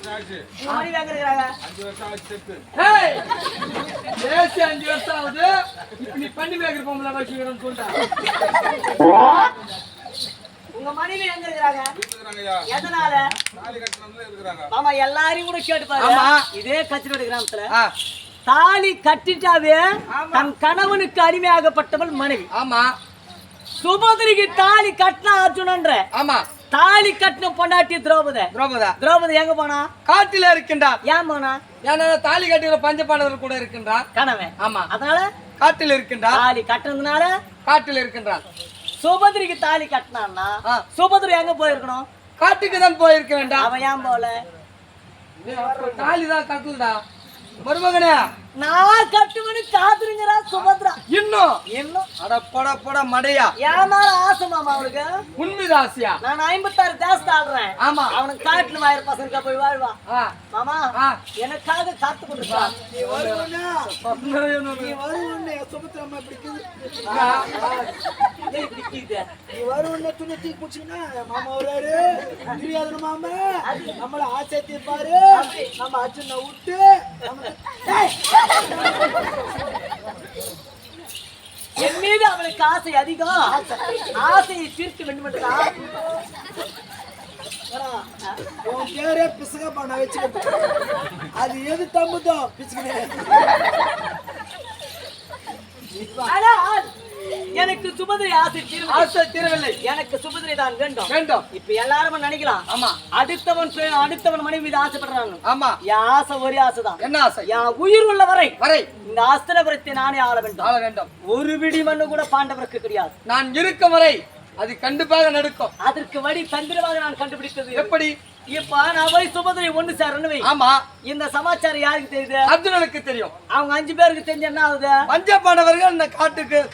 மணி வாங்குறாங்க 5 வருஷம் ஆச்சு செத்து. ஏய் ஏசி 5 வருஷம் ஆகுது. இப்ப நீ பண்ணி வைக்கிற பொம்பளை வச்சிக்கிறேன்னு சொல்றா. உங்க மனைவி எங்க இருக்காங்க? இருக்குறாங்கயா. எதனால? தாலி கட்டணும்ல இருக்குறாங்க. மாமா எல்லாரையும் கூட கேட்டு பாரு. ஆமா. இதே கச்சிரோடு கிராமத்துல தாலி கட்டிட்டாவே தன் கணவனுக்கு அடிமையாகப்பட்டவள் மனைவி. ஆமா. சுபதிரிக்கு தாலி கட்டினா அர்ஜுனன்ற. ஆமா. தாலி கட்டின பொண்டாட்டி திரௌபதி. திரௌபதி எங்க போனா? காட்டில இருக்கின்றார். ஏன் போனா? ஏன்னா தாலி கட்டுகிற பஞ்சபாண்டவர் கூட இருக்கின்றார் கணவன். ஆமா. அதனால காட்டில் இருக்கின்றார். தாலி கட்டுறதுனால காட்டில் இருக்கின்றார். சுபதிரிக்கு தாலி கட்டினான்னா சுபதிரி எங்க போயிருக்கணும்? காட்டுக்கு தான் போயிருக்க வேண்டாம். அவன் ஏன் போல? தாலி தான் கட்டுடா மருமகனே. நான் கட்டுவனு காத்துருங்கடா சுபத்ரா. இன்னும் அட போட போட மடையா. ஏன் மேல ஆசை மாமா அவனுக்கு? உண்மைதான் ஆசையா? நான் 56 தேசத்தை ஆடுறேன். ஆமா. அவனுக்கு காட்டுல 1000 பசங்க போய் வாழ்வா. மாமா எனக்காக காத்து கொண்டிருக்கான். நீ வருவனா சுபத்ரா பிடிக்குது. நீ வருவன துணி தூக்கி குடிச்சீங்கன்னா மாமா வர்றாரு தெரியாதுன்னு மாமா நம்மள ஆசை தீர்ப்பாரு. நம்ம அர்ஜுனை விட்டு என் மீது அவளுக்கு ஆசை அதிகம். ஆசையை தீர்க்க வேண்டும் என்றா உன் பேரே பிசுக பண்ண வச்சுக்கிட்டு அது எது தம்புதோ பிசுக்கிறேன். எனக்கு சுபதிரை ஆசை தீரவில்லை. எனக்கு சுபதிரை தான் வேண்டும். இப்ப எல்லாரும் நினைக்கலாம். ஆமா. அடுத்தவன் மனைவி மீது ஆசைப்படுறாங்க. ஆமா. என் ஆசை ஒரே ஆசைதான். என்ன ஆசை? என் உயிர் உள்ள வரை இந்த அஸ்திரபுரத்தை நானே ஆள வேண்டும். ஒரு பிடி மண்ணு கூட பாண்டவருக்கு கிடையாது. நான் இருக்கும் வரை அது கண்டிப்பாக நடக்கும். அதற்கு வழி தந்திரமாக நான் கண்டுபிடித்தது. எப்படி? இப்ப நான் போய் சுபதிரை ஒண்ணு சேரணும். ஆமா. இந்த சமாச்சாரம் யாருக்கு தெரியுது? அர்ஜுனனுக்கு தெரியும். அவங்க 5 பேருக்கு தெரிஞ்ச என்ன ஆகுது? பஞ்சபாண்டவர்கள் இந்த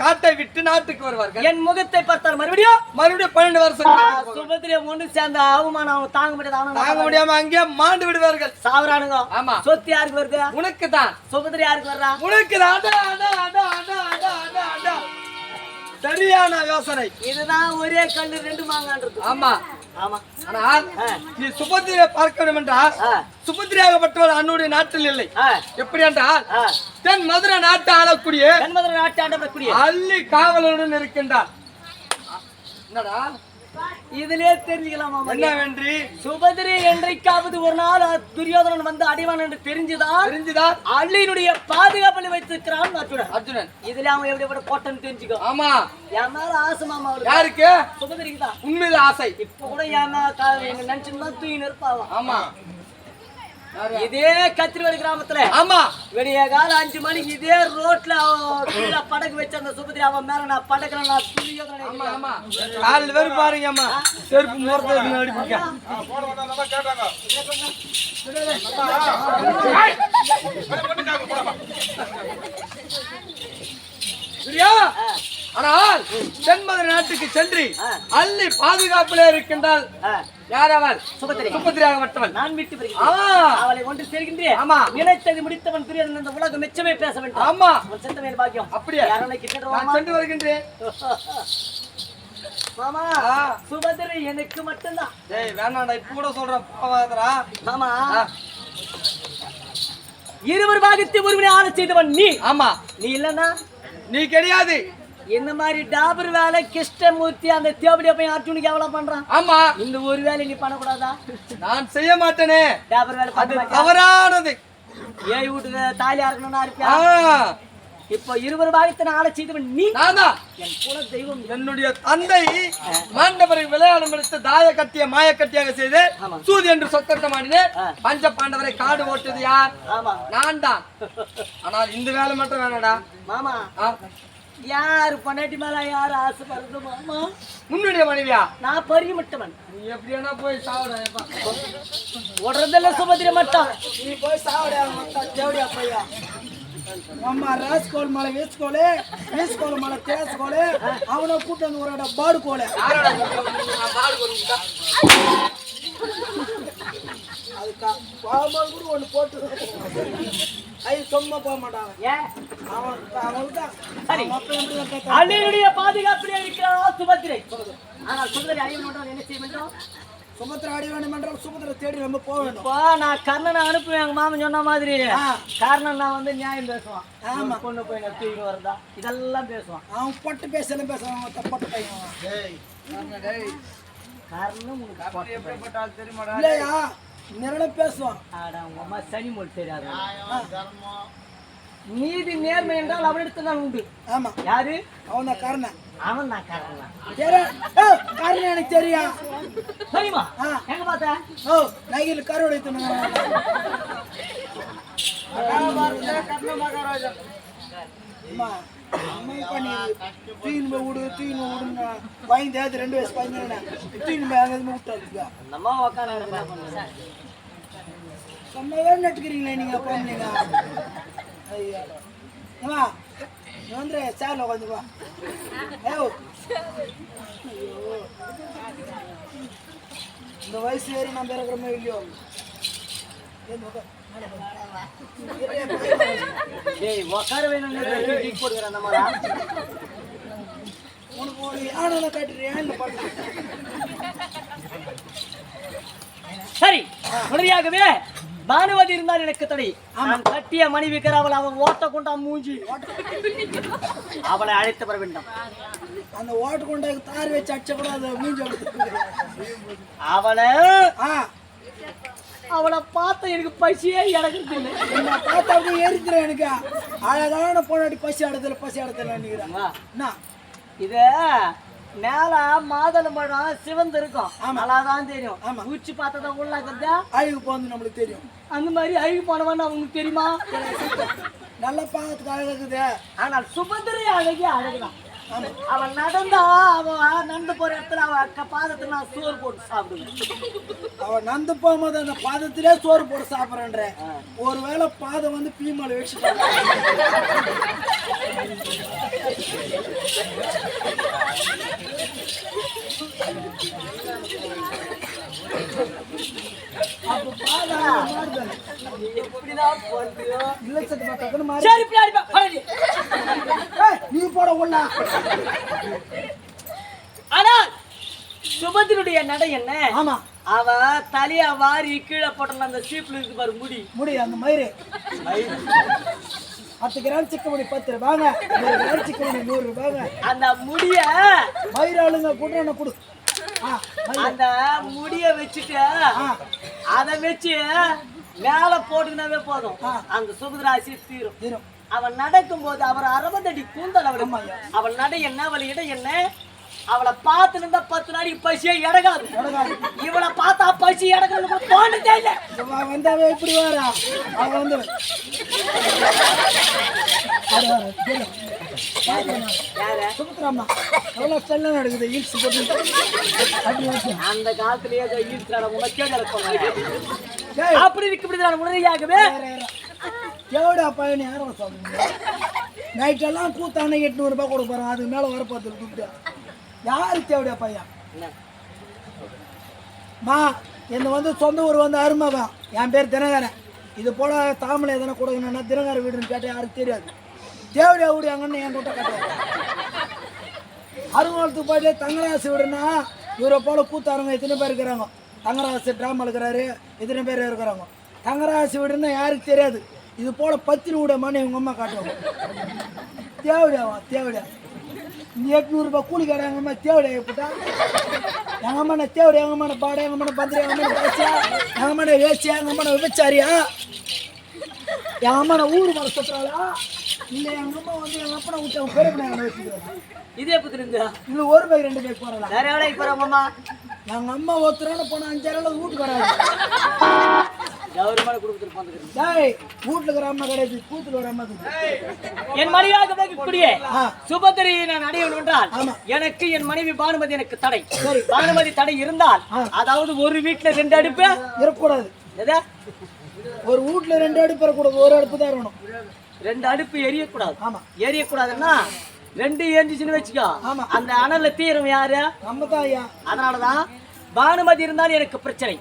காட்டை விட்டு நாட்டுக்கு வருவார்கள். என் முகத்தை பார்த்தார் மறுபடியும் 12 வருஷம் சுபதிரை ஒண்ணு சேர்ந்த அவமானம் அவங்க தாங்க முடியாம அங்கே மாண்டு விடுவார்கள். சாவரானுங்க. ஆமா. சொத்து யாருக்கு வருது? உனக்கு தான். சுபதிரை யாருக்கு வர்றா? உனக்கு தான். சரியான யோசனை. இதுதான் ஒரே கல்லு 2 மாங்கான்றது. ஆமா. ஆமா. ஆனால் நீ சுபத்திரை பார்க்க வேண்டும் என்றால் சுபத்திரையாகப்பட்டவள் அன்னுடைய நாட்டில் இல்லை. எப்படி என்றால் தென் மதுரை நாட்டு ஆளக்கூடிய அள்ளி காவலுடன் இருக்கின்றார். என்னடா இதுலயே தெரிஞ்சுக்கலாமா என்னவென்றி சுபதிரை என்றைக்காவது ஒரு நாள் துரியோதனன் வந்து அடிவான் என்று தெரிஞ்சுதான் அள்ளியினுடைய பாதுகாப்பில் வைத்திருக்கிறான் அர்ஜுனன். இதுல அவன் எப்படி போட்டன்னு தெரிஞ்சுக்கோ. ஆமா. என் மேல ஆசை மாமா. யாருக்கு? சுபதிரிக்கு தான். உண்மையில ஆசை. இப்ப கூட என் மேல நினைச்சுன்னா தூக்கி நிற்பாவா. ஆமா. இதே கத்திரிவாடி கிராமத்துல ஆமா விடிய கால 5 மணிக்கு இதே ரோட்ல படகு வச்ச அந்த சுபதிரி அவன் மேல நான் படகுல நான் துரியோதனன். ஆமா ஆமா. கால் வேறு பாருங்க அம்மா. செருப்பு மோர்றது அடிப்புங்க. போட வந்தானமா கேட்டாங்க. சரியா? ஆனால் தென்மதுரை நாட்டுக்கு சென்று அள்ளி பாதுகாப்பிலே இருக்கின்றால் யார் அவள்? சுபத்திரையாகப்பட்டவள். நான் விட்டு வருகிறேன். அவளை ஒன்று சேர்கின்றேன். ஆமா. நினைத்தது முடித்தவன் துரியோதனன் இந்த உலகம் மெச்சமே பேச வேண்டும். ஆமா. சென்ற மேல் பாக்கியம். அப்படியே நான் சென்று வருகின்றேன். மாமா சுபத்திரை எனக்கு மட்டும்தான். ஏய் வேணாண்டா இப்ப கூட சொல்றேன் போவாதடா. மாமா இருவர் பாகத்தை ஒருவனை ஆள செய்தவன் நீ. ஆமா. நீ இல்லன்னா நீ கிடையாது. இந்த மாதிரி டாபர் வேலை கிருஷ்ணமூர்த்தி அந்த தேவடியா போய் அர்ஜுனுக்கு எவ்வளவு பண்றான். ஆமா. இந்த ஒரு வேலை நீ பண்ணக்கூடாதா? நான் செய்ய மாட்டேனே. டாபர் வேலை அது தவறானது. ஏய் வீட்டுக்கு தாலியா இருக்கணும்னு இருப்பியா? இப்போ இருவர் பாகத்தை ஆள செய்தவன் நீ. நானா? என் குல தெய்வம். என்னுடைய தந்தை மாண்டவரை விளையாடம் எடுத்து தாய கட்டிய மாய கட்டியாக செய்து சூது என்று சொத்தமாடினே பஞ்ச பாண்டவரை காடு ஓட்டுது யார்? நான் தான். ஆனால் இந்த வேலை மட்டும் வேணாடா மாமா. யாரு பொண்டாட்டி மேல யாரு ஆசைப்படுறது மாமா? உன்னுடைய மனைவியா? நான் பறிமட்டவன். நீ எப்படியானா போய் சாவடா. ஓடுறதில்ல சுபத்திரை மட்டும். நீ போய் சாவடா தேவடியா பையா. அம்மா ராஸ்கோல் மலை வேஸ்கோலே வேஸ்கோல் மலை தேஸ்கோலே அவனை கூட்டு வந்து ஒரு பாடு கோலே. அதுக்கா பாவமாக கூட ஒன்று போட்டு சும்மா போக மாட்டாங்க. அன்னையுடைய பாதுகாப்பிலே இருக்கிறாரா சுபத்திரை. ஆனால் சுபத்திரை அழிவு என்ன செய்ய வேண்டும்? சுபத்திர அடி வேணும் என்றால் சுபத்திர தேடி நம்ம போக வேண்டும். இப்போ நான் கர்ணனை அனுப்புவேன் எங்க மாமன் சொன்ன மாதிரி. காரணம் நான் வந்து நியாயம் பேசுவான். ஆமா, பொண்ணு போய் நான் தூக்கிட்டு வரதா இதெல்லாம் பேசுவான். அவன் பொட்டு பேசலாம் பேசுவான், பொட்டு பையன். காரணம் உனக்கு எப்படிப்பட்டாலும் தெரியுமாடா? இல்லையா நிறைய பேசுவான். ஆடா உங்க அம்மா சனி மொழி தெரியாது. நீதி நேர்மை என்றால் அவனிடத்து தான் உண்டு. ஆமா, யாரு? அவன் தான் காரணம். அவன் தான் காரணம். காரணம் எனக்கு தெரியும். தெரியுமா? எங்க பார்த்த? ஓ, நகையில் கருவடை தூக்கி விடுங்க. பயந்து 2 வயசு பயந்து தூக்கின்னு போய் அங்கே விட்டாருக்கா. நம்ம உக்காந்து செம்மையா நட்டுக்கிறீங்களே நீங்க போனீங்க. ஐயா ஏமா நீ வந்து சேர்ல உட்காந்துப்பா. ஐயோ இந்த வயசு ஏறி நம்ம இருக்கிறோமோ இல்லையோ. உக்கார வேணும் போடுகிற அந்த மாதிரி உனக்கு ஒரு யானை காட்டுறியா? சரி, உடனடியாகவே பானுவதி இருந்தால் எனக்கு தடை. நான் கட்டிய மனைவிக்கிற அவள் அவன் ஓட்ட கொண்டா மூஞ்சி அவளை அழைத்து வர வேண்டும். அந்த ஓட்டு கொண்டா தார் வச்சு அடிச்ச கூட அதை மூஞ்சி அவளை பார்த்த எனக்கு பசியே இறங்குறது இல்லை. நான் பார்த்தா அப்படியே எரிக்கிறேன். எனக்கு அழகான பொண்ணாடி பசி அடத்துல நினைக்கிறேன். இது மேல மாதள பழம் சிவந்து இருக்கும், நல்லாதான் தெரியும். ஊச்சி பார்த்ததான் உள்ளாக்கிறத அழுகு போந்து நம்மளுக்கு தெரியும். அந்த மாதிரி அழுகு போனவன்னு அவங்களுக்கு தெரியுமா? நல்ல பார்க்கறதுக்கு அழகுது. ஆனால் சுபத்திரை அழகே அழகுதான். அவன் நடந்தா அவன் நடந்து போற இடத்துல அவன் அக்க பாதத்துல நான் சோறு போட்டு சாப்பிடுவேன். அவன் நடந்து போகும்போது அந்த பாதத்திலே சோறு போட்டு சாப்பிட்றேன்ற. ஒருவேளை பாதம் வந்து பீமால வச்சுட்டாங்க. நீ போட ஒண்ணா. ஆனால் சுபத்தினுடைய நடை என்ன? ஆமா, அவ தலைய வாரி கீழே போட்ட அந்த சீப்ல இருக்கு பாரு முடி அந்த மயிறு 10 கிராம் சிக்கமணி 10 ரூபாங்க, 100 கிராம் சிக்கமணி 100 ரூபாங்க. அந்த முடிய மயிராளுங்க கூட கொடு. அந்த முடிய வச்சுட்டு அதை வச்சு மேல போட்டுக்கினாவே போதும், அந்த சுபதிராசி தீரும். அவன் நடக்கும் போது அவர் 60 அடி கூந்தல் அவள் நடை என்ன, அவள் இடை என்ன, அவளை பார்த்து இருந்தா 10 நாளைக்கு பசியே இடகாது. இவளை பார்த்தா பசி இடக்கிறது தோணுதே இல்லை. வந்தாவே இப்படி வரா அவன் வந்து சுபத்ராமா எவ்வளோ ஸ்டெல்லாம் நடக்குது. ஈல்ஸ் போட்டு அந்த காலத்திலேயே அப்படி இருக்கு. உடனடியாகவே எவ்வளோ பையன் யாரும் சொல்லுங்க. நைட்டெல்லாம் கூத்தானே 800 ரூபாய் கொடுக்க போறான். அதுக்கு மேலே வர பார்த்து கூப்பிட்டு யாரு தேவையா பையன் மா என்ன வந்து சொந்த ஊர் வந்து அருமகம். என் பேர் தினகரன். இது போல தாமலை எதனா கொடுக்கணும்னா தினகர வீடுன்னு கேட்டால் யாருக்கு தெரியாது. தேவடியா வீடு அங்கன்னு என் கூட்ட கேட்டார். அருங்காலத்துக்கு போயிட்டு தங்கராசு வீடுனா இவரை போல கூத்தாரங்க எத்தனை பேர் இருக்கிறாங்க. தங்கராசு ட்ராமா இருக்கிறாரு, எத்தனை பேர் இருக்கிறாங்க. தங்கராசு வீடுன்னா யாருக்கு தெரியாது. இது போல 10 வீட மணி எங்கள் அம்மா காட்டுவாங்க. தேவடியா நீ 800 ரூபாய் கூலி கடை எங்கள் அம்மா தேவடியா போட்டா எங்கள் அம்மா தேவடியா, எங்கள் அம்மா பாட, எங்கள் அம்மா பந்திரி, எங்கள் அம்மா பேசியா, எங்கள் அம்மா வேசியா, எங்கள் அம்மா விபச்சாரியா, எங்கள் அம்மா ஊர் மேலே சுற்றுறாளா இல்லை எங்கள் அம்மா வந்து எங்கள் அப்பனை விட்டு அவங்க பெரிய வச்சுக்கிறாங்க. இதே புத்திருந்தா இல்லை 1 பைக் 2 பைக் போகிறா. வேற எவ்வளோ போகிறோம் எங்கள் அம்மா ஒருத்தரோட போனால் 5,000 வீட்டுக்கு வராது. கவர்மெண்ட் கொடுத்துட்டு வீட்டுல இருக்கிற அம்மா கிடையாது, கூத்துல ஒரு அம்மா. என் மனைவியாக கூடிய சுபத்திரியை நான் அடையணும் என்றால் எனக்கு என் மனைவி பானுமதி எனக்கு தடை. பானுமதி தடை இருந்தால் அதாவது ஒரு வீட்டுல 2 அடுப்பு இருக்கக்கூடாது. ஒரு வீட்டுல 2 அடுப்பு இருக்கக்கூடாது, ஒரு அடுப்பு தான் இருக்கணும். 2 அடுப்பு எரியக்கூடாது. ஆமா, எரியக்கூடாதுன்னா 2 எரிஞ்சிச்சுன்னு வச்சுக்கோ, அந்த அனல்ல தீரும் யாரு? நம்ம தான் ஐயா. அதனாலதான் பானுமதி இருந்தால் எனக்கு பிரச்சனை.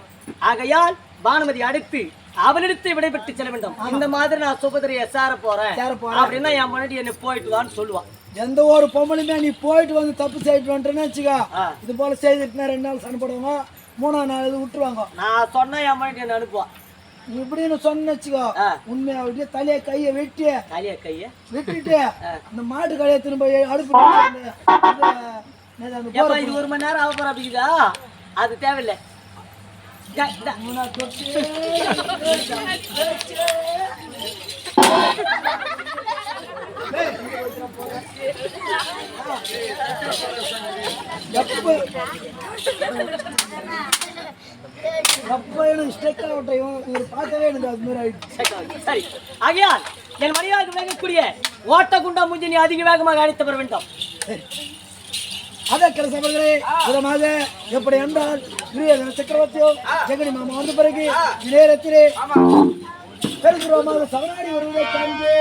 ஆகையால் பானுமதி அடுத்து அவனிடத்தை விடைபெற்று செல்ல வேண்டும். இந்த மாதிரி நான் சுபதிரையை சேர போறேன் அப்படின்னா என் முன்னாடி என்ன போயிட்டு வான்னு சொல்லுவான். எந்த ஒரு பொம்பளையுமே நீ போயிட்டு வந்து தப்பு செய்யிட்டு வந்துட்டேன்னு வச்சுக்கா, இது போல செய்துட்டுனா 2 நாள் சண்டை போடுவாங்க. 3ஆம் நாள் இது விட்டுருவாங்க. நான் சொன்னா என் மனைவி என்ன அனுப்புவா. இப்படின்னு சொன்னு வச்சுக்கோ, உண்மையா விட்டு தலையை கையை வெட்டி கைய வெட்டிட்டு அந்த மாட்டு கடையை திரும்ப அடுப்பு இது 1 மணி நேரம் ஆக போற அப்படிக்குதா, அது தேவையில்லை. சரி, ஆகையால் என் மணியாக வேகக்கூடிய ஓட்ட குண்டா மூஞ்சி நீ அதிக வேகமாக அழைத்து வர வேண்டும். அதற்கிற சபர்களே விதமாக எப்படி என்றால் சக்கரவர்த்தியோ ஜெகனி மாமா வந்த பிறகு நேரத்திலே பெருசுரமாக சவராடி வருவதை கண்டு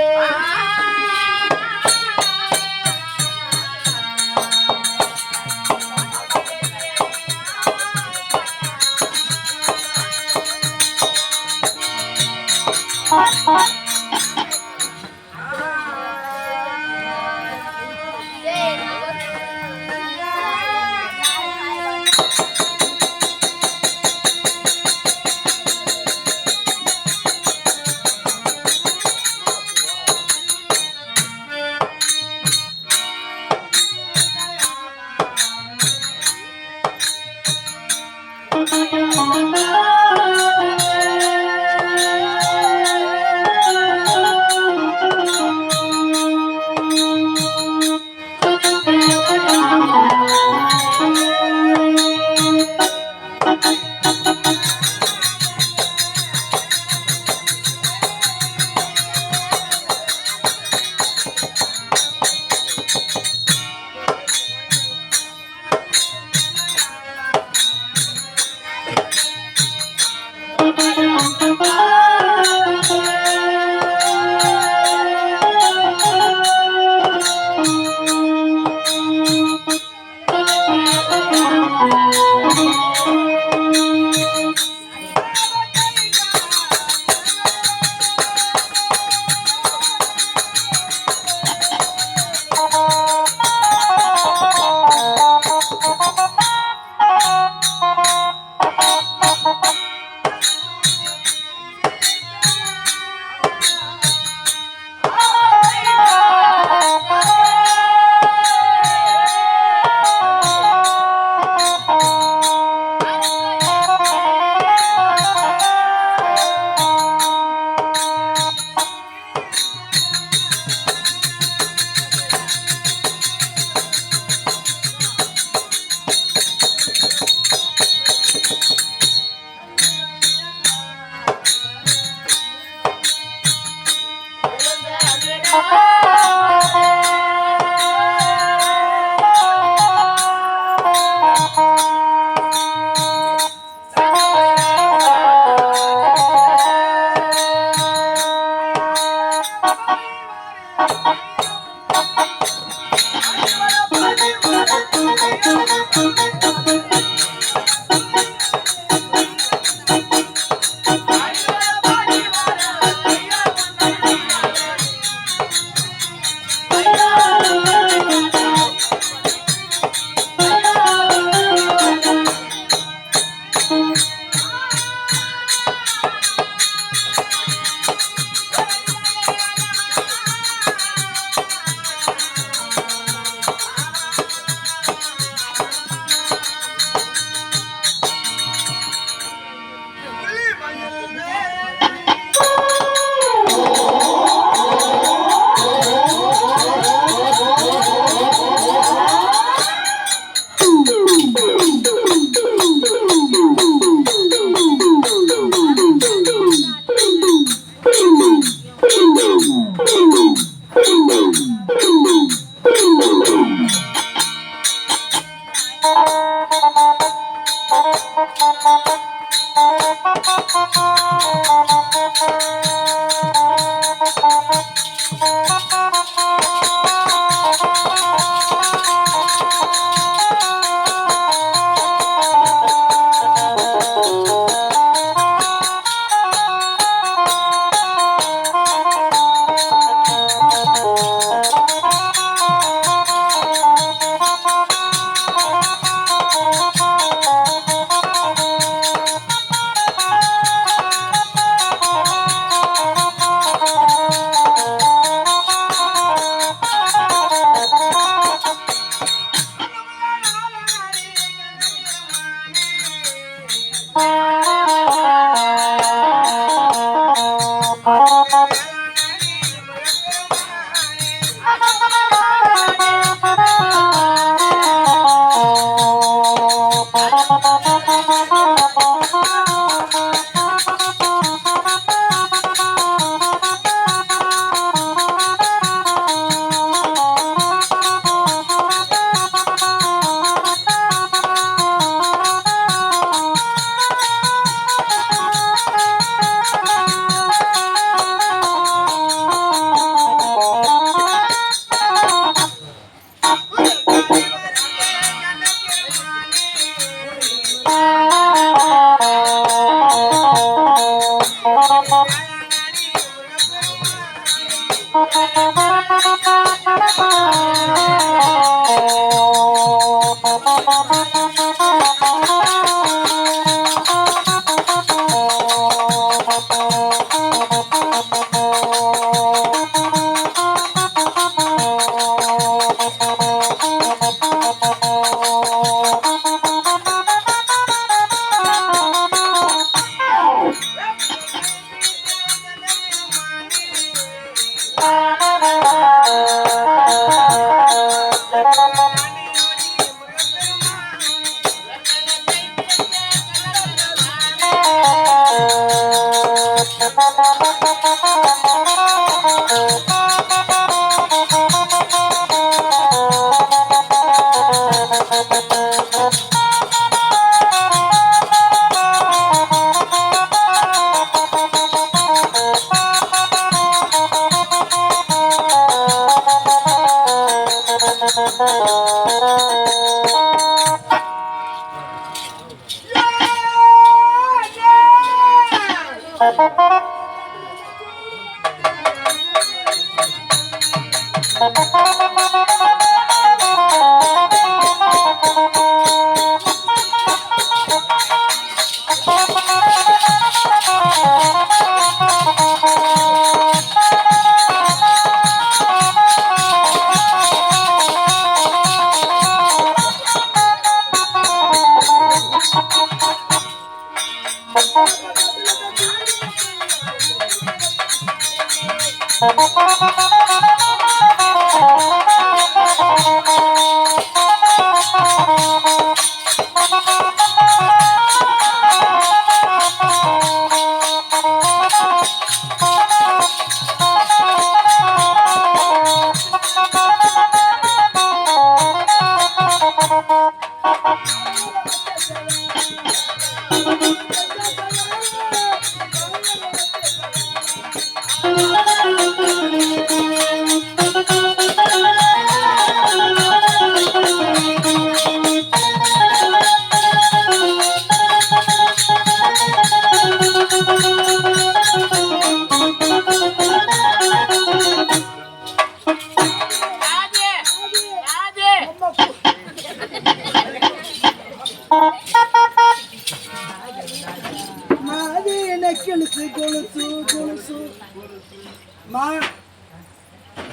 கொலுசு கொலுசு கொலுசு மா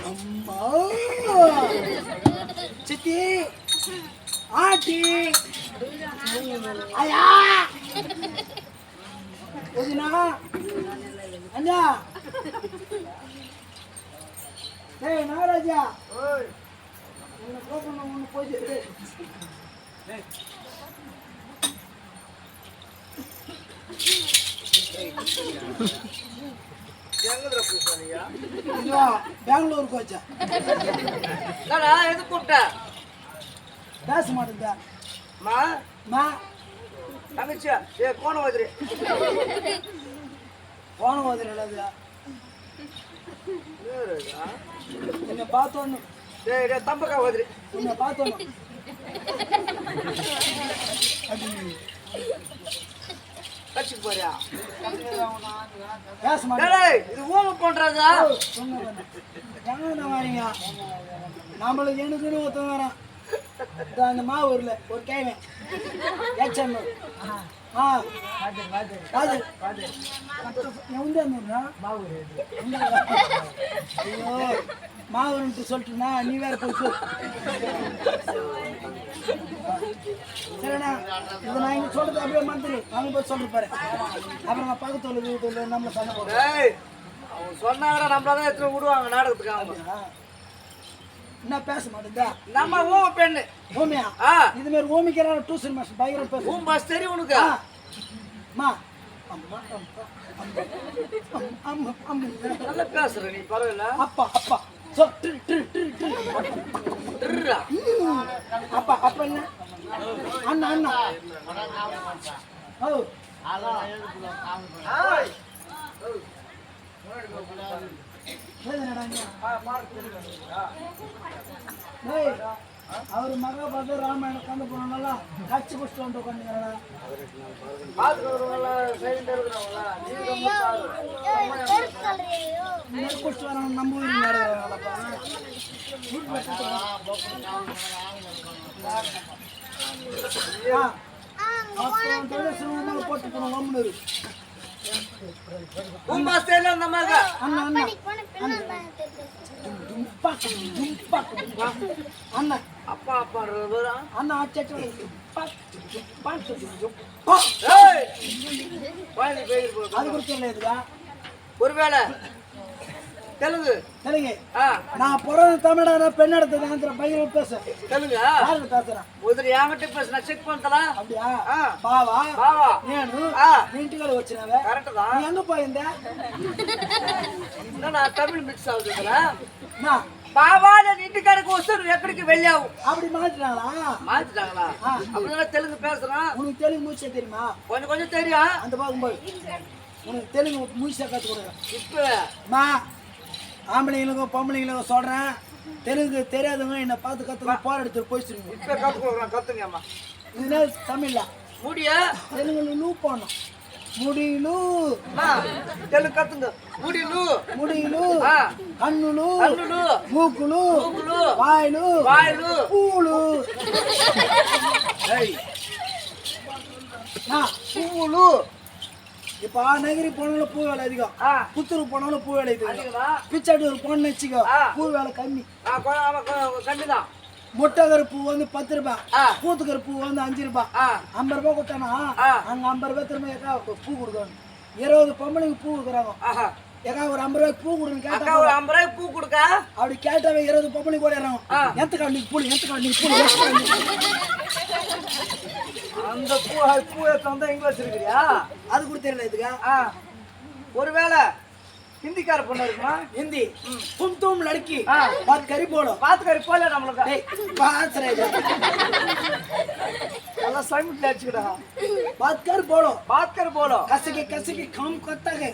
அம்மா சித்தி ஆட்டி ஐயா ஒதினா அண்ணா ஏய் நாராஜா ஓய் உன்னை கோபம் ஒன்று போயிட்டு பெங்களூருக்கு வச்சா எது கூப்பிட்ட பேச மாட்டேங்க மா மா தங்கச்சியா ஏ கோணம் வதிரி போன மாதிரி என்னை பார்த்தோன்னு தம்பக்கா வதிரி என்னை பார்த்தோன்னு கட்சிக்கு போறியா பேச மாட்டேன் இது ஊமை பண்றதா எங்க வரீங்க நம்மளுக்கு எனக்குன்னு ஒருத்தன் வரான் அந்த மாவூர்ல ஒரு கேவன் ஏச்சம் ஐயோ மாவூர்ன்ட்டு சொல்லிட்டுனா நீ வேற போய் சரிண்ணா இதை நான் இங்க சொல்றது அப்படியே மந்திரி அவங்க போய் சொல்லிட்டு பாரு அப்புறம் நான் பக்கத்துல வீட்டுல நம்ம சண்டை போடுறோம் அவங்க சொன்னாங்க நம்மளதான் எடுத்து விடுவாங்க நாடகத்துக்கு அவங்க என்ன பேச மாட்டேங்க நம்ம ஊமை பெண்ணு ஊமையா இது மாதிரி ஊமிக்கிறான டியூஷன் மாஸ்டர் பயங்கரம் பேச ஊம் பாஸ் தெரியும் உனக்கு மா அம்மா அம்மா அம்மா நல்லா பேசுற நீ பரவாயில்ல அப்பா அப்பா சோ ட்ரு ட்ரு ட்ரு ட்ரு அப்பா அப்பா என்ன அண்ணா அண்ணா ஓ அவர் மகாபாரத ராமாயணம் உட்காந்து போனால காட்சி குடிச்சிட்டு வந்து உட்காந்துங்கிறா குடிச்சிட்டு வரணும் நம்ம ஊருக்கு நடக்கிறாங்களப்பா போட்டு போனோம் ஒம்னு அப்பா அப்பா அண்ணா அது குறித்து ஒருவேளை தெலுங்கு தெலுங்கு நான் பிறந்த தமிழான பெண் எடுத்தது பையன் பேச தெலுங்கு யாரு பேசுறேன் ஒரு என்கிட்ட பேச நான் செக் பண்ணலாம் அப்படியா பாவா బావా నేను నీ ఇంటికాడ వచ్చినావే కరెక్ట్ దా నీ ఎంగ పోయిందే నా తమిళ్ మిక్స్ అవుతుందా నా బావా నేను ఇంటికాడకు వస్తే నువ్వు ఎక్కడికి వెళ్ళావు அப்படி மாத்திட்டாங்களா அப்படின்னா தெலுங்கு பேசுறான் உனக்கு தெலுங்கு மூச்சே தெரியுமா கொஞ்சம் கொஞ்சம் தெரியும் அந்த பாக்கும்போது உனக்கு தெலுங்கு மூச்சை கத்து கொடுக்குறேன் இப்ப ஆம்பளைங்களுக்கும் பொம்பளைங்களுக்கும் சொல்றேன் தெலுங்கு தெரியாதவங்க என்ன பார்த்து கத்துக்க போராடுத்து போயிடுச்சுருங்க இப்ப கத்துங்க அம்மா இதுல தமிழ்ல முடிய தெலுங்குல லூ போடணும் முடியலு தெலுங்கு கத்துங்க முடியலு முடியலு கண்ணுలు కన్నులు మూకులు మూకులు వాయిలు వాయిలు పూలు పూలు இப்ப நகரி போனாலும் பூ வேலை அதிகம் புத்தூர் போனாலும் பூ வேலை அதிகம் பிச்சாட்டூர் போன வச்சுக்கோ பூ வேலை கம்மி கம்மிதான் முட்டைகரு பூ வந்து 10 ரூபாய் பூத்துக்கரு பூ வந்து 5 ரூபாய் 50 ரூபாய் கொடுத்தானா அங்க 50 ரூபாய் திரும்ப ஏக்கா பூ கொடுக்கணும் 20 பொம்பளைங்க பூ கொடுக்குறாங்க ஏக்கா ஒரு 50 ரூபாய் பூ கொடுன்னு கேட்டா ஒரு 50 ரூபாய் பூ கொடுக்க அப்படி கேட்டாவே 20 பொம்பளைங்க ஓடிறாங்க எந்த நீ பூ அந்த பூ தந்தா எங்க வச்சிருக்கியா அது கூட தெரியல இதுக்கா ஒருவேளை हिंदीकार பொண்ணு இருக்குமா हिंदी तुम लड़की बात करी बोलो போல நம்மளுக்கு டேய் बात रे நல்லா சைமிட் அடிச்சுடா बात कर बोलो कैसे के काम करता है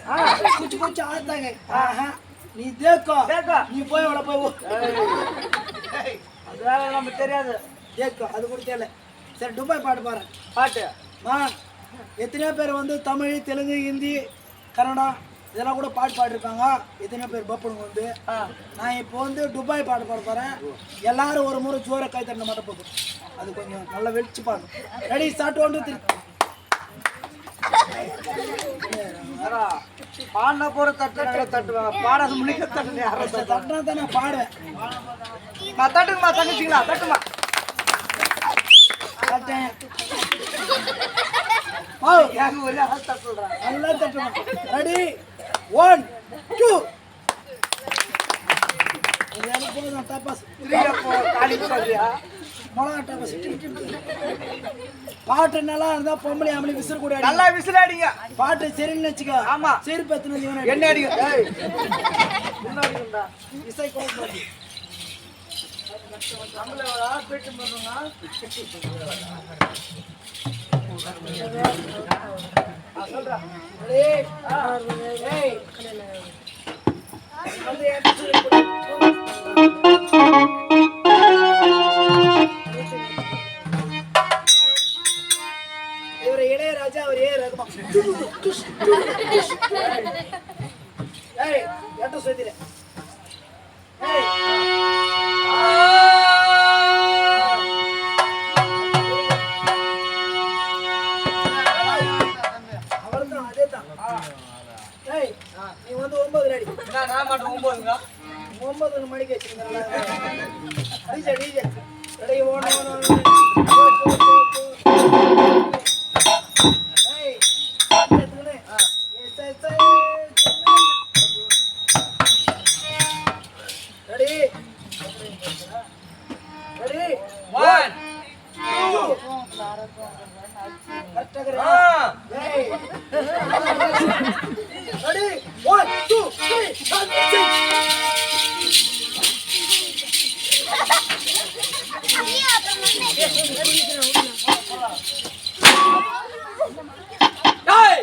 कुछ आता है हां நீ देखो நீ போய் வர போய் அதெல்லாம் நமக்கு தெரியாது देखो அது கூட தெரியல சரி துபாய் பாட்டு எத்தனை பேர் வந்து தமிழ் தெலுங்கு ஹிந்தி கன்னடா இதெல்லாம் கூட பாடிருக்காங்க எத்தனை பேர் பப்புனுங்க வந்து நான் இப்போ வந்து துபாய் பாட போறேன் எல்லாரும் ஒரு முறை ஜோர கை தட்ட மாட்ட போகுது அது கொஞ்சம் நல்லா வெடிச்சு பாடு ரெடி ஸ்டார்ட் 1 2 3 பாடின போற தட்டுவாங்க பாடாத முன்னிக்க தட்டு யாரும் தட்டினா தான் நான் பாடுவேன் தட்டுமா தட்டுச்சிங்களா தட்டுமா தட்டேன் ஒரே ஆள் தட்டுறா நல்லா தட்டுமா ரெடி 1 2 இதெல்லாம் போதும் டப்பாஸ் 3 4 காலி சொல்றியா மொளகா டப்பாஸ் பாட்டு நல்லா இருந்தா பொம்பளை ஆம்பளை விசில் கூட அடி நல்லா விசில் அடிங்க பாட்டு சரின்னு வெச்சுக்க ஆமா சரி பத்துன இவன என்ன அடிங்க ஏய் என்ன அடிங்கடா இசை கோட் நம்மள வர பேட் பண்ணனும்னா சொல்றா ஏய் ஏய் வந்து இவர இளையராஜா அவர் ஏ ரகுமான் ஏய் எட்ட சொல்லிரு ஏய் அவர்தான் அதேதான் ஏய் நீ வந்து 9 அடி நான் மட்டும் 9ங்க 9 மணிக்கு வச்சிருந்தா டிஜே ரெடி ஓடு ஏய் பாத்துனே எஸ் ரெடி 1 2 கரெக்ட்டா ஏய் ரெடி 1 2 3 4 5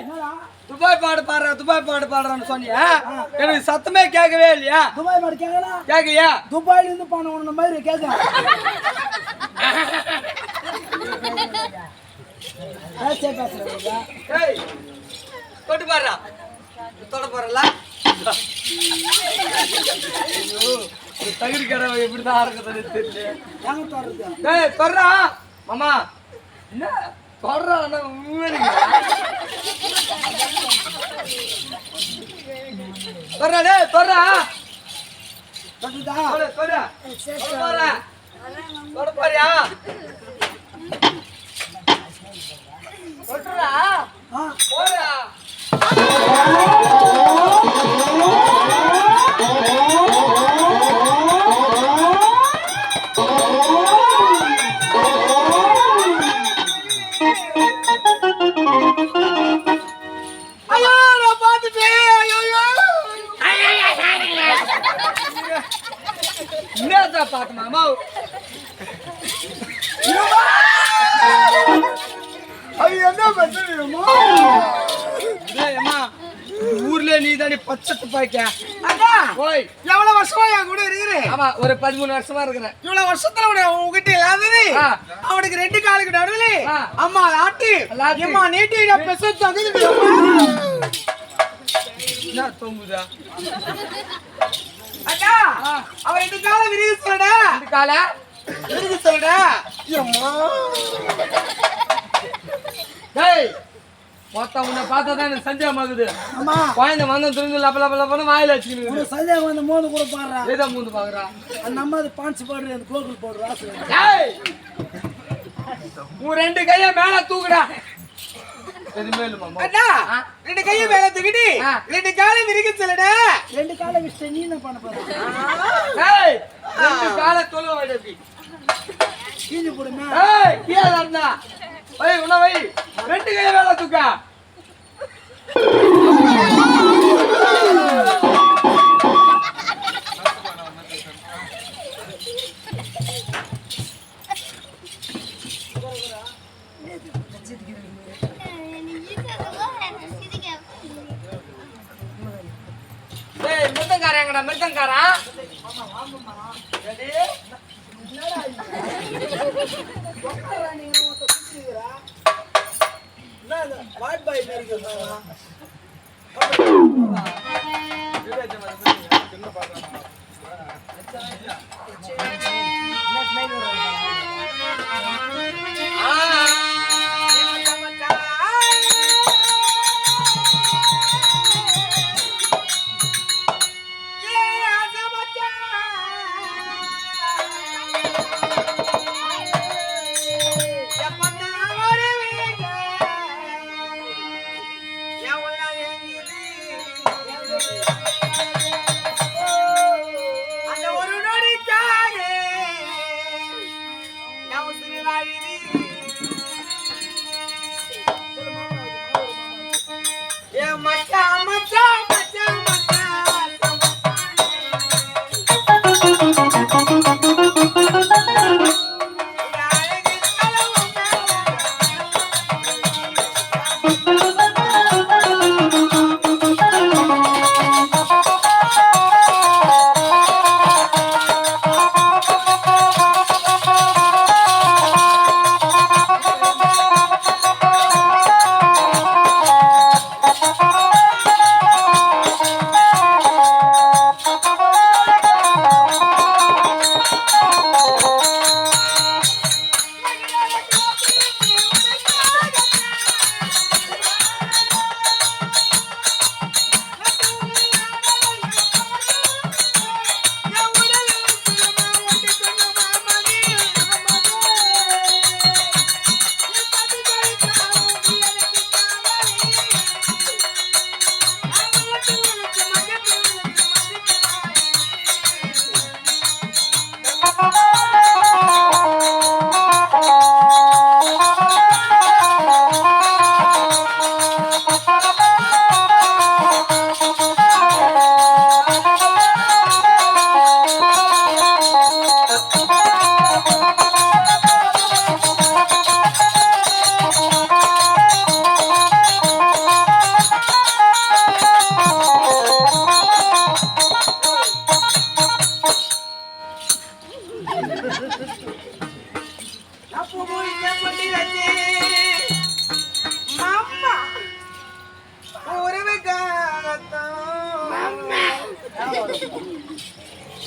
6 துபாய் பாடு பாடுறேன் துபாய் பாடு பாடுறேன்னு சொன்னியா எனக்கு சத்தமே கேட்கவே இல்லையா துபாய் பாடு கேட்கலாம் கேட்கலையா துபாயில இருந்து பணம் ஒண்ணு மாதிரி கேட்க ஏய் தொட்டு பாடுறா தொட போறல தகுதி கடை எப்படிதான் இருக்குதுன்னு தெரியல எங்க தோறது ஏய் தொடுறா மாமா என்ன தொடுறா தொடுறா டேய் தொடுறா தொட்டுதா தொடு தொடு தொட தொட போறியா தொடுறா போறா ஐயோ நான் பாத்துட்டேன் ஐயோ என்னடா பாத்து மாமா அது என்ன பண்ணுமா அம்மா ஊர்ல நீ தானே பச்சை துப்பாக்கிய அக்கா ஓய் எவ்வளவு வருஷமா என் கூட இருக்கிறேன் ஆமா ஒரு 13 வருஷமா இருக்கிறேன் இவ்வளவு வருஷத்துல உங்ககிட்ட இல்லாதது அவனுக்கு 2 காலுக்கு நடுவுல அம்மா ஆட்டி அம்மா நீட்டி நான் பெச தகுதி என்ன தொங்குதா அக்கா அவன் 2 காலை விரிவு சொல்லுடா 2 காலை விரிவு சொல்லுடா அம்மா டேய் மொத்தம் உன்னை பார்த்தா தான் எனக்கு சந்தேகமாகுது அம்மா குழந்தை வந்து திருந்து லப்ப லப்ப லப்பன்னு வாயில வச்சுக்கிட்டு ஒரு சந்தேகம் வந்து மோது கூட பாடுறா ஏதோ மூந்து பாக்குறா அந்த அம்மா அது பான்ஸ் பாடுற அந்த கோகுல் போடுற ஆசை டேய் உன் 2 கைய மேல தூக்குடா எதுமே இல்ல மாமா அண்ணா 2 கையை மேல தூக்கிட்டு 2 காலை விரிக்க சொல்லுடா 2 காலை விட்டு நீ என்ன பண்ண போற டேய் 2 காலை தொழுவ வைடப்பி கீழே போடுமா ஏய் கீழ இருந்தா வை உன வை 2 கைய மேல தூக்கா ஏய் மிருதங்காரன் எங்கடா மிருதங்காரன் ரெடி வாட் பாய் இருக்குதா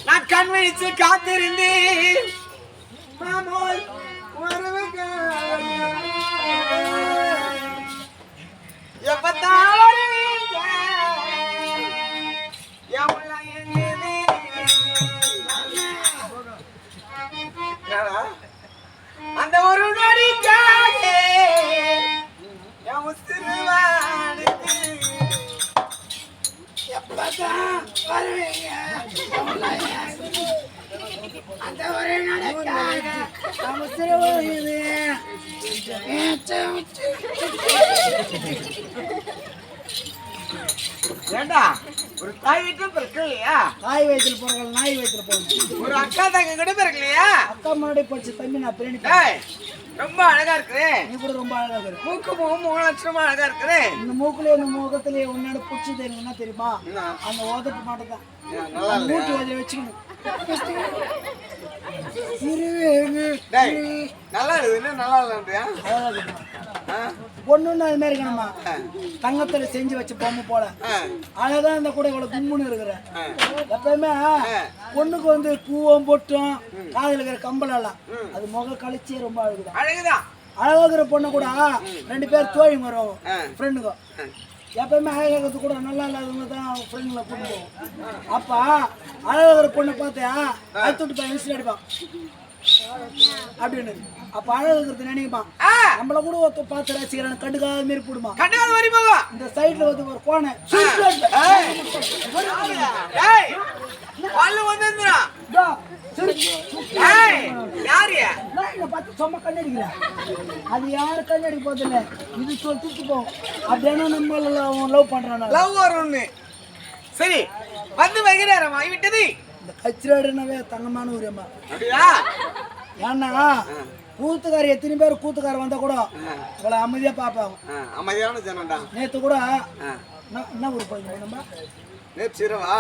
நான் கண் விழிச்சு காத்திருந்தேன் மாமோய் வருவீங்க எப்பத்தான் வருவீங்க எவ்வளோ எங்குது அந்த ஒரு நொடிக்காக என் உசிறுவானுக்கு எப்பதான் வருவீங்க அந்த ஒரு நொடிக்காக என் உசிறுவானுக்கு ஏண்டா ஒரு தாய் வீட்டுல பிறக்க இல்லையா தாய் வயிற்றுல போறாங்க நாய் வயிற்றுல போகணும் ஒரு அக்கா தங்க கூட பிறக்க இல்லையா அக்கா முன்னாடி படிச்ச தம்பி நான் பிரியாணி ஏய், ரொம்ப அழகா இருக்குது நீ கூட ரொம்ப அழகா இருக்கு மூக்கு முகம் லட்சமா அழகா இருக்குது இந்த மூக்குல இந்த முகத்துல உன்னோட பிடிச்சது எனக்கு என்ன தெரியுமா அந்த ஓதட்டு மாட்டை தான் நல்லா மூட்டு வதில வச்சுக்கணும் டேய் நல்லா இருக்குது என்ன நல்லா இல்லைன்றியா பொண்ணுன்னு அது மாதிரி இருக்கணுமா தங்கத்துல செஞ்சு வச்ச பொம்மை போல அழகா இந்த கூட இவ்வளவு கும்முன்னு இருக்கிற எப்பயுமே பொண்ணுக்கு வந்து பூவம் பொட்டும் காதுல இருக்கிற கம்பளம் எல்லாம் அது முக கழிச்சே ரொம்ப அழகுதான் அழகுதான் அழகா இருக்கிற பொண்ணு கூட 2 பேர் தோழி வரும் ஃப்ரெண்டுக்கும் எப்பயுமே அழகாகிறது கூட நல்லா இல்லாதவங்க தான் அவங்க ஃப்ரெண்டுங்களை கூட்டு போவோம் அப்ப அழகாகிற பொண்ணை பார்த்தியா அழுத்துட்டு போய் விசில் அடிப்பான் அப்படின்னு அப்ப அழகுறது நினைப்பான் நம்மள கூட ஒருத்த பார்த்து ரசிக்கிறான் கண்டுக்காத மாரி போடுமா கண்டாத வரி போவா இந்த சைடுல வந்து ஒரு கோணை ஏய் பல்லு வந்துதுடா ஏய் யாரியா நான் இங்க பார்த்து சும்மா கண்ணடிக்கிறேன் அது யாரு கண்ணடி போதில்ல இது சொல்லிட்டு போகும் அப்படியே நம்மள லவ் பண்றான் லவ் வரும்னு சரி வந்து வைக்கிறேன் விட்டது இந்த கச்சிராடுனாவே தங்கமான ஊரம்மா அப்படியா ஏன்னா கூத்துக்கார எத்தனை பேர் கூத்துக்கார வந்தா கூட இவ்வளவு அமைதியா பாப்பாங்க அமைதியான ஜனம்டா நேத்து கூட என்ன ஊர் போயிருந்தோம் நம்ம நேற்று இரவா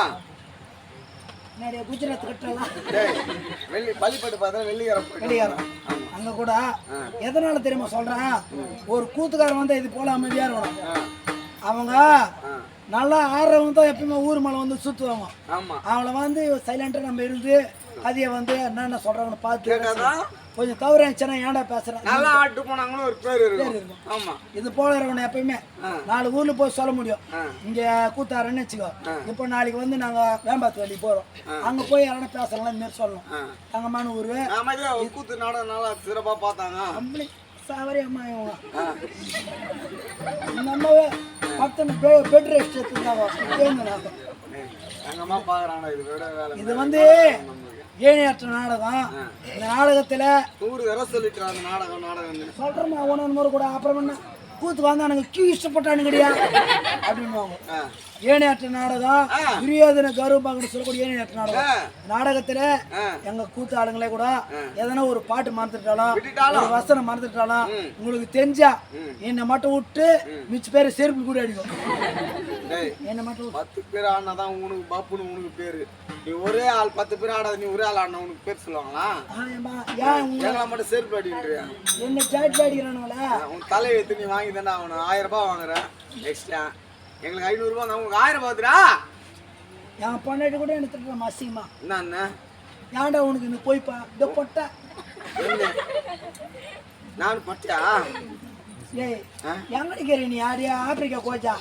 நிறைய குஜராத் கட்டலாம் வெள்ளி பள்ளிப்பட்டு பார்த்தா வெளியாரம் அங்க கூட எதனால தெரியுமா சொல்றேன் ஒரு கூத்துக்காரன் வந்தா இது போல அமைதியா இருக்கணும் அவங்க நல்லா ஆடுறவங்க தான் எப்பயுமே ஊர் மேலே வந்து சுற்றுவாங்க அவங்கள வந்து சைலண்டாக நம்ம இருந்து அதைய வந்து என்னென்ன சொல்கிறாங்கன்னு பார்த்து கொஞ்சம் தவறு இருந்துச்சுன்னா ஏன்டா பேசுகிறேன் நல்லா ஆட்டு போனாங்களும் ஒரு பேர் இருக்கும் ஆமாம் இது போல இருக்கணும் எப்பயுமே 4 ஊரில் போய் சொல்ல முடியும் இங்கே கூத்தாரன்னு வச்சுக்கோ இப்போ நாளைக்கு வந்து நாங்கள் வேம்பாத்து வழி போகிறோம் அங்கே போய் யாரும் பேசுகிறாங்களா இந்த மாதிரி சொல்லணும் தங்கமான ஊர் கூத்து நாடகம் நல்லா சிறப்பாக பார்த்தாங்க அப்படி சாவரி அம்மா இவங்க நம்ம பக்கத்து பெட் ரெஸ்ட் எடுத்துருந்தாங்க இது வந்து ஏனையாற்ற நாடகம் இந்த நாடகத்துல 100 தடவை சொல்லிட்டு அந்த நாடகம் சொல்றோமா ஒன்று முறை கூட அப்புறம் என்ன கூத்து வந்தானுங்க கியூ இஷ்டப்பட்டானு கிடையாது அப்படின்னு ஏனையாற்ற நாடகம் துரியோதன கௌரவமாக சொல்லக்கூடிய ஏனையாற்ற நாடகம் நாடகத்துல எங்க கூத்து ஆளுங்களே கூட எதனா ஒரு பாட்டு மறந்துட்டாலும் ஒரு வசனம் மறந்துட்டாலும் உங்களுக்கு தெரிஞ்சா என்னை மட்டும் விட்டு மிச்ச பேரு செருப்பு கூட அடிக்கும் என்ன மட்டும் 10 பேர் ஆடினாதான் உனக்கு பாப்புன்னு உனக்கு பேரு நீ ஒரே ஆள் 10 பேர் ஆடாத நீ ஒரே ஆள் ஆடினா உனக்கு பேர் சொல்லுவாங்களா ஏன் மட்டும் செருப்பு அடிக்கிறியா என்ன ஜாட்டி அடிக்கிறானுங்களா உன் தலை எடுத்து நீ வாங்கி தானே அவனு 1000 ரூபாய் வாங்குறேன் எக்ஸ்ட்ரா எங்களுக்கு 500 ரூபாய் உங்களுக்கு 1000 ரூபாய்டா என் பொண்ணாட்டி கூட எனக்கு திட்டுறேன் அசிங்கமா என்ன ஏன்டா உனக்கு இந்த போய்ப்பா இந்த பொட்டை நான் பட்டியா ஏய் எங்க நிக்கிற நீ யாரையா ஆப்பிரிக்கா கோச்சா